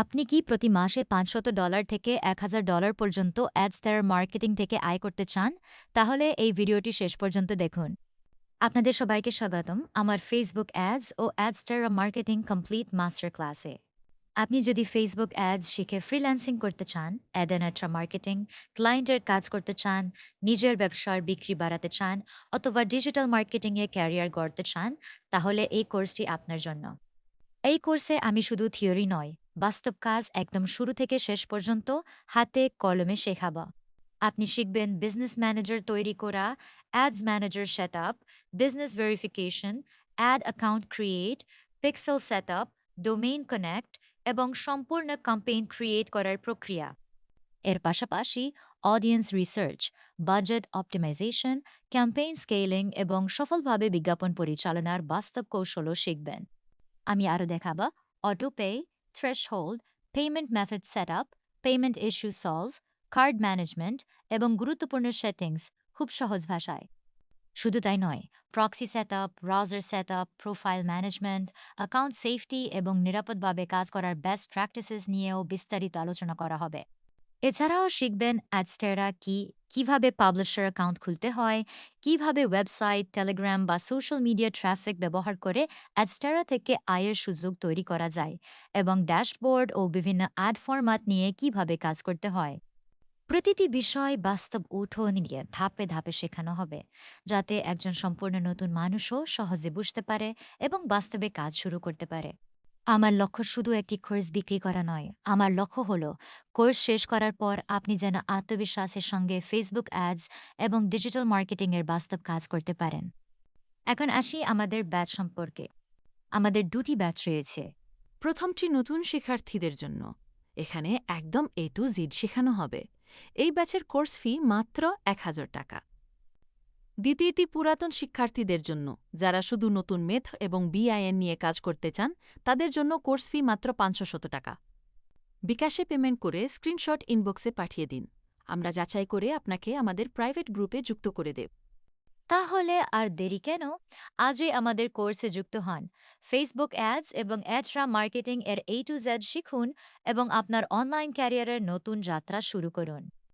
আপনি কি প্রতি মাসে $500 থেকে $1000 পর্যন্ত অ্যাডস্টার মার্কেটিং থেকে আয় করতে চান? তাহলে এই ভিডিওটি শেষ পর্যন্ত দেখুন। আপনাদের সবাইকে স্বাগতম আমার ফেসবুক অ্যাডস ও অ্যাডস্টার মার্কেটিং কমপ্লিট মাস্টার ক্লাসে। আপনি যদি ফেসবুক অ্যাডস শিখে ফ্রিল্যান্সিং করতে চান, অ্যাডেনাট্রা মার্কেটিং, ক্লায়েন্টের কাজ করতে চান, নিজের ব্যবসার বিক্রি বাড়াতে চান অথবা ডিজিটাল মার্কেটিংয়ে ক্যারিয়ার গড়তে চান, তাহলে এই কোর্সটি আপনার জন্য। এই কোর্সে আমি শুধু থিওরি নয়, বাস্তব কাজ একদম শুরু থেকে শেষ পর্যন্ত হাতে কলমে শেখাবো। আপনি শিখবেন বিজনেস ম্যানেজার তৈরি করা, ads manager set up, business verification, ad account create, pixel set up, domain connect এবং সম্পূর্ণ ক্যাম্পেইন ক্রিয়েট করার প্রক্রিয়া। এর পাশাপাশি audience research, budget optimisation, campaign scaling এবং সফলভাবে বিজ্ঞাপন পরিচালনার বাস্তব কৌশলও শিখবেন। আমি আরও দেখাবো auto pay, threshold, payment method set up, payment issue solve, card management এবং গুরুত্বপূর্ণ সেটিংস খুব সহজ ভাষায়। শুধু তাই নয়, proxy set up, browser set up, profile management, account safety এবং নিরাপদভাবে কাজ করার বেস্ট প্র্যাকটিসেস নিয়েও বিস্তারিত আলোচনা করা হবে। এছাড়াও শিখবেন অ্যাডস্টেরা কি, কিভাবে পাবলিশার অ্যাকাউন্ট খুলতে হয়, কিভাবে ওয়েবসাইট, টেলিগ্রাম বা সোশ্যাল মিডিয়া ট্রাফিক ব্যবহার করে অ্যাডস্টেরা থেকে আয়ের সুযোগ তৈরি করা যায় এবং ড্যাশবোর্ড ও বিভিন্ন অ্যাড ফরম্যাট নিয়ে কিভাবে কাজ করতে হয়। প্রতিটি বিষয় বাস্তব উঠোন নিয়ে ধাপে ধাপে শেখানো হবে, যাতে একজন সম্পূর্ণ নতুন মানুষও সহজে বুঝতে পারে এবং বাস্তবে কাজ শুরু করতে পারে। আমার লক্ষ্য শুধু একটি কোর্স বিক্রি করা নয়, আমার লক্ষ্য হলো কোর্স শেষ করার পর আপনি যেন আত্মবিশ্বাসের সঙ্গে ফেসবুক অ্যাডস এবং ডিজিটাল মার্কেটিংয়ের বাস্তব কাজ করতে পারেন। এখন আসি আমাদের ব্যাচ সম্পর্কে। আমাদের দুটি ব্যাচ রয়েছে। প্রথমটি নতুন শিক্ষার্থীদের জন্য। এখানে একদম এ টু জেড শেখানো হবে। এই ব্যাচের কোর্স ফি মাত্র $1000। দ্বিতীয়টি পুরাতন শিক্ষার্থীদের জন্য, যারা শুধু নতুন মেথ এবং বিআইএন নিয়ে কাজ করতে চান, তাদের জন্য কোর্স ফি মাত্র $500। বিকাশে পেমেন্ট করে স্ক্রিনশট ইনবক্সে পাঠিয়ে দিন। আমরা যাচাই করে আপনাকে আমাদের প্রাইভেট গ্রুপে যুক্ত করে দেব। তাহলে আর দেরি কেন? আজই আমাদের কোর্সে যুক্ত হন। ফেসবুক অ্যাডস এবং অ্যাডরা মার্কেটিং এর A to Z শিখুন এবং আপনার অনলাইন ক্যারিয়ারের নতুন যাত্রা শুরু করুন।